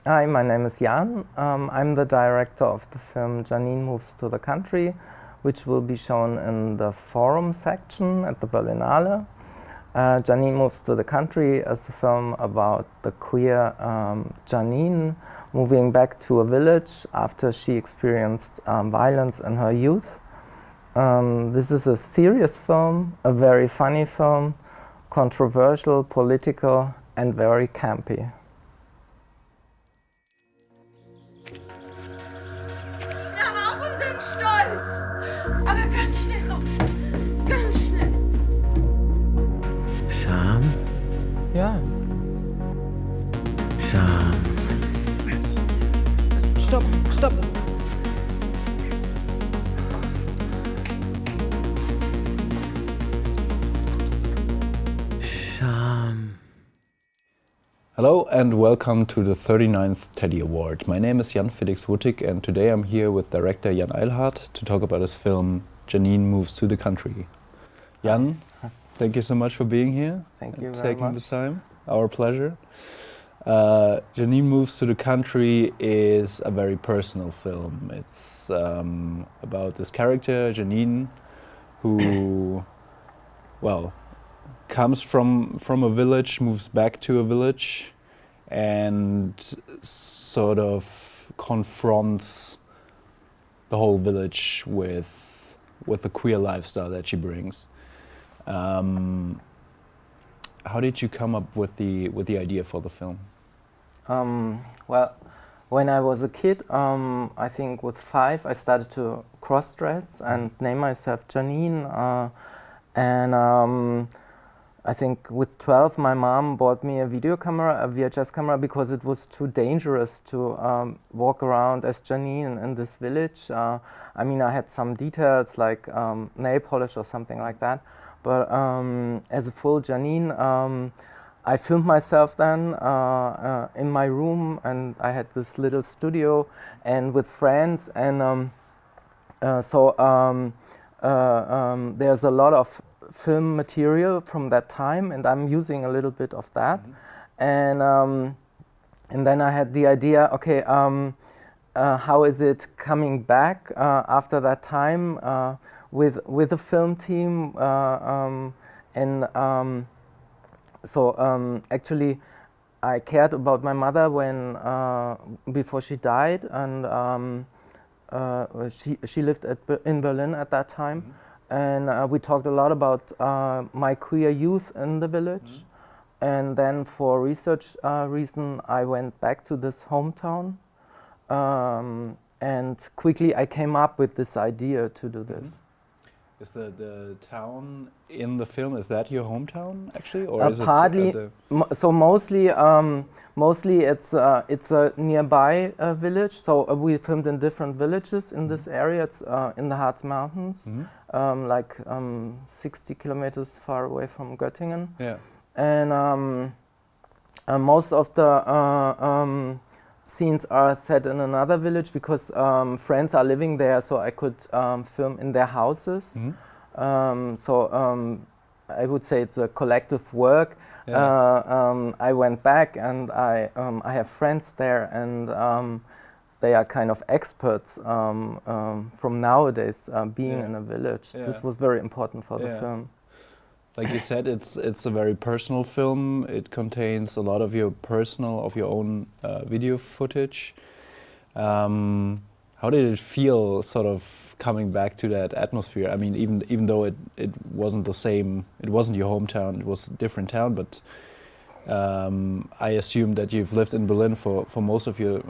Hi, my name is Jan. I'm the director of the film Janine Moves to the Country, which will be shown in the forum section at the Berlinale. Janine Moves to the Country is a film about the queer Janine moving back to a village after she experienced violence in her youth. This is a serious film, a very funny film, controversial, political, and very campy. Wir haben auch unseren Stolz. Aber ganz schnell raus. Ganz schnell. Scham? Ja. Scham. Stopp, stopp! Scham. Hello and welcome to the 39th Teddy Award. My name is Jan-Felix Wuttig and today I'm here with director Jan Eilhardt to talk about his film Janine Moves to the Country. Jan, thank you so much for being here. Thank you and very taking the much. time. Our pleasure. Janine Moves to the Country is a very personal film. It's about this character, Janine, who, well, comes from a village, moves back to a village, and sort of confronts the whole village with the queer lifestyle that she brings. How did you come up with the idea for the film? Well, when I was a kid, I think with 5, I started to cross-dress and name myself Janine. I think with 12, my mom bought me a video camera, a VHS camera, because it was too dangerous to walk around as Janine in this village. I mean, I had some details like nail polish or something like that, but as a full Janine, I filmed myself then in my room, and I had this little studio and with friends, and there's a lot of film material from that time, and I'm using a little bit of that. And then I had the idea, okay, how is it coming back after that time with a film team? Actually, I cared about my mother when before she died, and she lived in Berlin at that time. And we talked a lot about my queer youth in the village. And then for research reason, I went back to this hometown. And quickly I came up with this idea to do this. Is the town in the film, is that your hometown actually? Or is Partly, it so mostly it's a nearby village. So we filmed in different villages in this area. It's in the Harz Mountains, like 60 kilometers far away from Göttingen. Yeah. And most of the scenes are set in another village because friends are living there, so I could film in their houses. I would say it's a collective work. Yeah. I went back and I have friends there, and they are kind of experts from nowadays being in a village. Yeah. This was very important for the Yeah. film. Like you said, it's a very personal film. It contains a lot of your own video footage. How did it feel, sort of coming back to that atmosphere? I mean, even though it wasn't the same, it wasn't your hometown, it was a different town. But I assume that you've lived in Berlin for most of your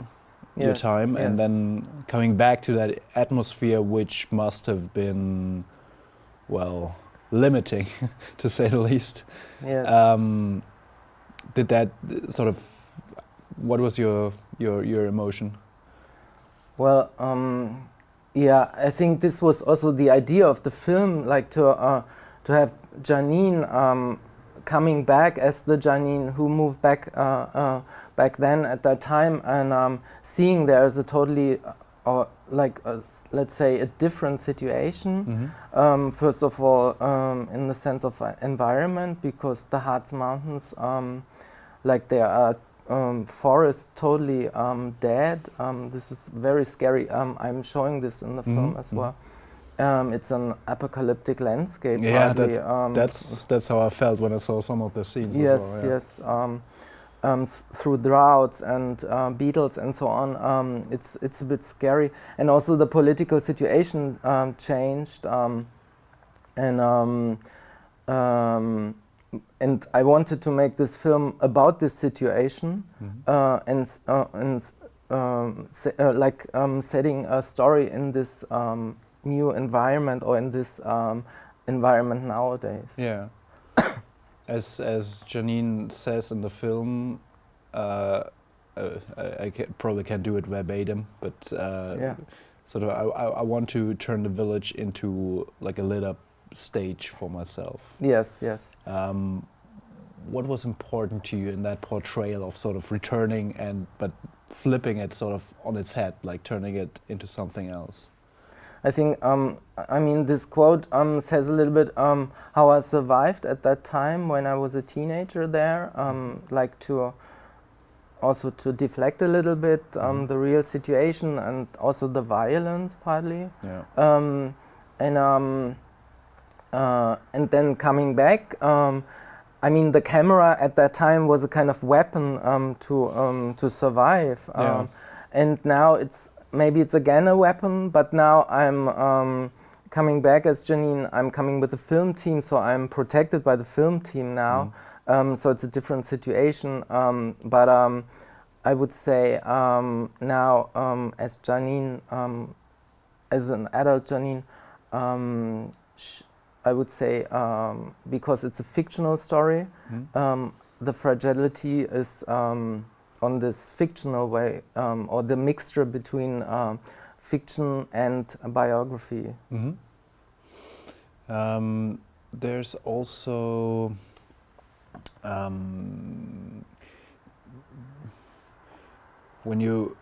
time, and then coming back to that atmosphere, which must have been, well, limiting, to say the least. Yes. Did that sort of? What was your emotion? Well, yeah, I think this was also the idea of the film, like to have Janine coming back as the Janine who moved back back then at that time, and seeing there is a totally let's say a different situation. First of all, in the sense of environment, because the Harz Mountains, like there are forest totally dead. This is very scary. I'm showing this in the film as well. It's an apocalyptic landscape. Yeah, hardly, that's how I felt when I saw some of the scenes. Yes, as well, yeah. yes. Through droughts and beetles and so on, it's a bit scary. And also the political situation changed, and I wanted to make this film about this situation, setting a story in this new environment, or in this environment nowadays. Yeah. As Janine says in the film, probably can't do it verbatim, but sort of I want to turn the village into like a lit up stage for myself. Yes, yes. What was important to you in that portrayal of sort of returning but flipping it sort of on its head, like turning it into something else? I think, I mean, this quote says a little bit how I survived at that time when I was a teenager there, like to deflect a little bit the real situation and also the violence partly. Yeah. And then coming back, I mean, the camera at that time was a kind of weapon to survive. Yeah. And now maybe it's again a weapon, but now I'm coming back as Janine. I'm coming with the film team, so I'm protected by the film team now. So it's a different situation. But I would say now, as Janine, as an adult Janine, I would say because it's a fictional story, the fragility is on this fictional way, or the mixture between fiction and biography. There's also when you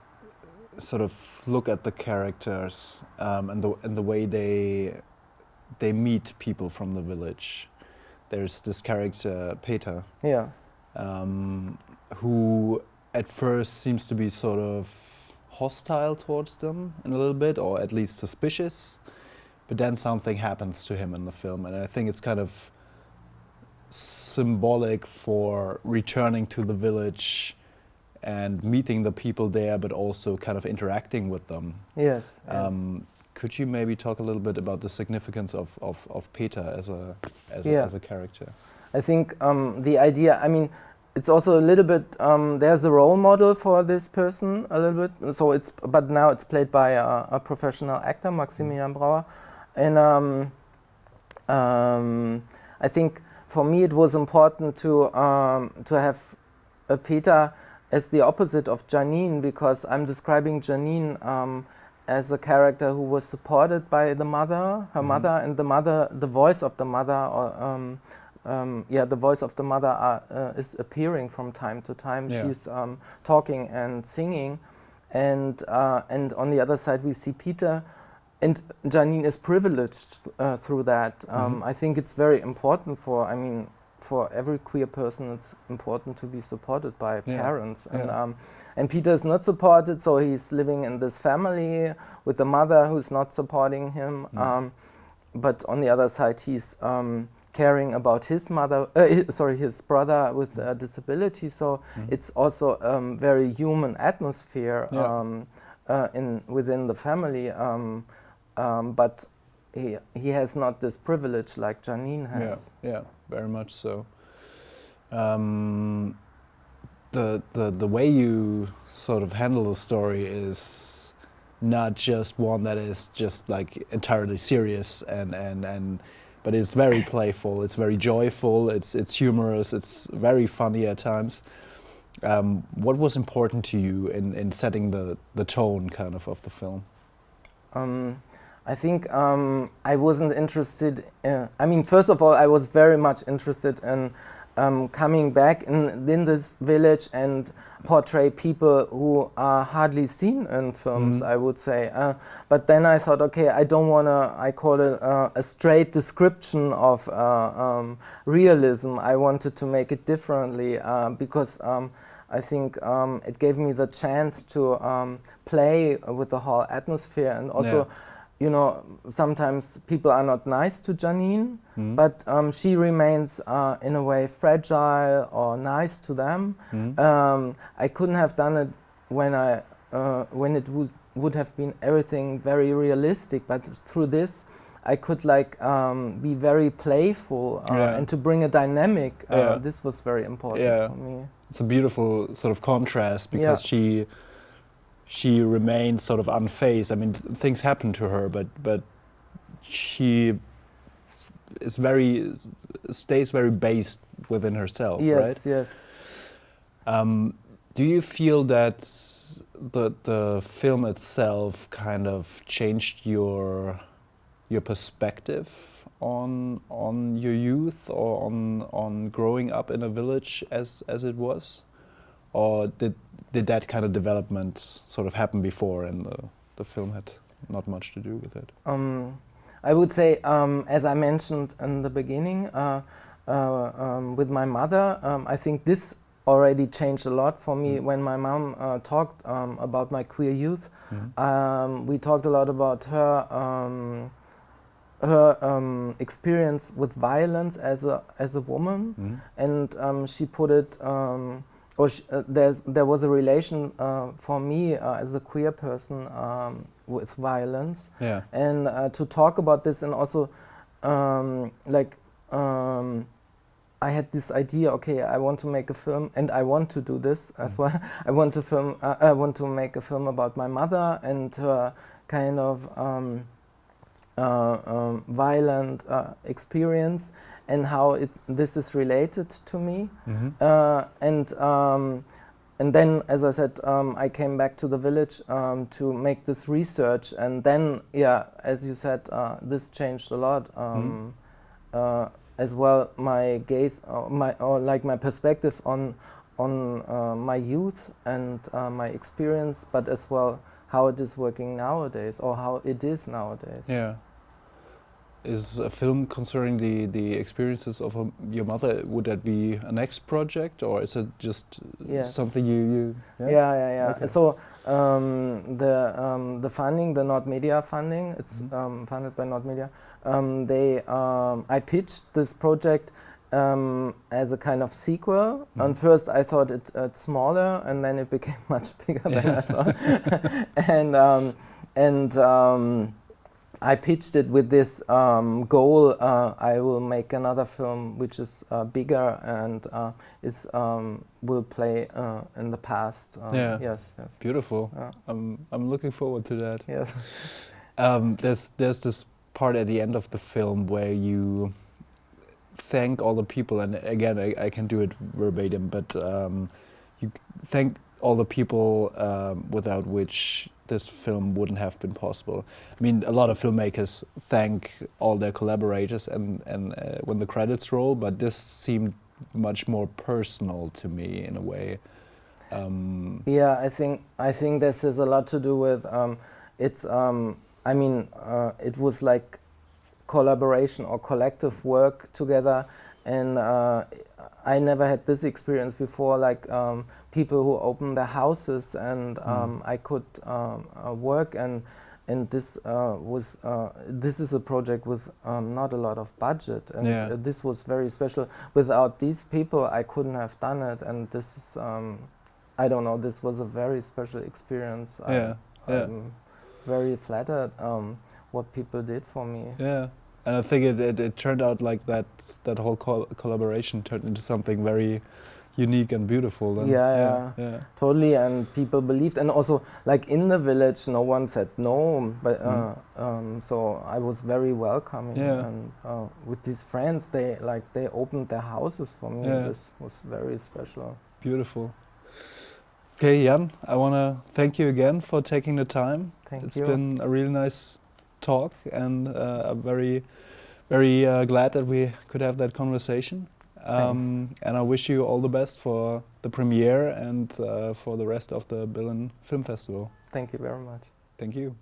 sort of look at the characters and the way they meet people from the village. There's this character Peter, who at first seems to be sort of hostile towards them in a little bit, or at least suspicious, but then something happens to him in the film, and I think it's kind of symbolic for returning to the village and meeting the people there, but also kind of interacting with them. Yes. Could you maybe talk a little bit about the significance of Peter as a character? I think the idea, I mean, it's also a little bit, there's a role model for this person a little bit, so but now it's played by a professional actor, Maximilian Brauer. And I think for me it was important to have Peter as the opposite of Janine, because I'm describing Janine as a character who was supported by the mother, her mother, and the voice of the mother, or the voice of the mother is appearing from time to time. Yeah. She's talking and singing, and on the other side we see Peter, and Janine is privileged through that. I think it's very important for every queer person. It's important to be supported by parents, and Peter is not supported, so he's living in this family with the mother who's not supporting him. But on the other side, he's caring about his mother, his brother with a disability. So it's also a very human atmosphere within the family. But he has not this privilege like Janine has. Yeah, very much so. The way you sort of handle the story is not just one that is just like entirely serious but it's very playful, it's very joyful, it's humorous, it's very funny at times. What was important to you in setting the tone kind of the film? I think I wasn't interested, first of all, I was very much interested in coming back in this village and portray people who are hardly seen in films, I would say. But then I thought, okay, I don't want to, I call it a straight description of realism. I wanted to make it differently because I think it gave me the chance to play with the whole atmosphere, and also, you know, sometimes people are not nice to Janine, but she remains in a way fragile or nice to them. I couldn't have done it when it would have been everything very realistic, but through this I could like be very playful and to bring a dynamic. This was very important for me. It's a beautiful sort of contrast, because she remains sort of unfazed. I mean, things happen to her, but she is stays very based within herself, right? Yes. Do you feel that the film itself kind of changed your perspective on your youth, or on growing up in a village as it was? Or did that kind of development sort of happen before, and the film had not much to do with it? I would say, as I mentioned in the beginning, with my mother, I think this already changed a lot for me. When my mom talked about my queer youth, we talked a lot about her experience with violence as a woman, and she put it. There was a relation for me as a queer person with violence, and to talk about this, and also I had this idea. Okay, I want to make a film, and I want to do this as well. I want to make a film about my mother and her kind of violent experience, and how this is related to me. And then, as I said, I came back to the village to make this research, and then, as you said, this changed a lot. As well, my gaze, my perspective on my youth and my experience, but as well how it is working nowadays, or how it is nowadays. Yeah. Is a film concerning the experiences of your mother, would that be a next project, or is it just something you Okay. So the funding, the Nord Media funding, it's funded by Nord Media. I pitched this project as a kind of sequel. And first I thought it's smaller, and then it became much bigger than I thought. and I pitched it with this goal: I will make another film which is bigger and will play in the past. Yes. Beautiful. I'm looking forward to that. Yes. There's this part at the end of the film where you thank all the people, and again I can do it verbatim, but you thank all the people without which this film wouldn't have been possible. I mean, a lot of filmmakers thank all their collaborators and when the credits roll, but this seemed much more personal to me in a way. I think this has a lot to do with it was like collaboration or collective work together, and I never had this experience before, like people who open their houses, and I could work, and this this is a project with not a lot of budget, and this was very special. Without these people I couldn't have done it, and this is I don't know, this was a very special experience. I'm very flattered what people did for me. And I think it turned out like that whole collaboration turned into something very unique and beautiful. And totally, and people believed, and also like in the village no one said no, but so I was very welcoming, and with these friends they opened their houses for me. This was very special. Beautiful. Okay, Jan, I want to thank you again for taking the time. Thank It's you. been a really nice talk, and I'm very glad that we could have that conversation. And I wish you all the best for the premiere and for the rest of the Berlin Film Festival. Thank you very much. Thank you.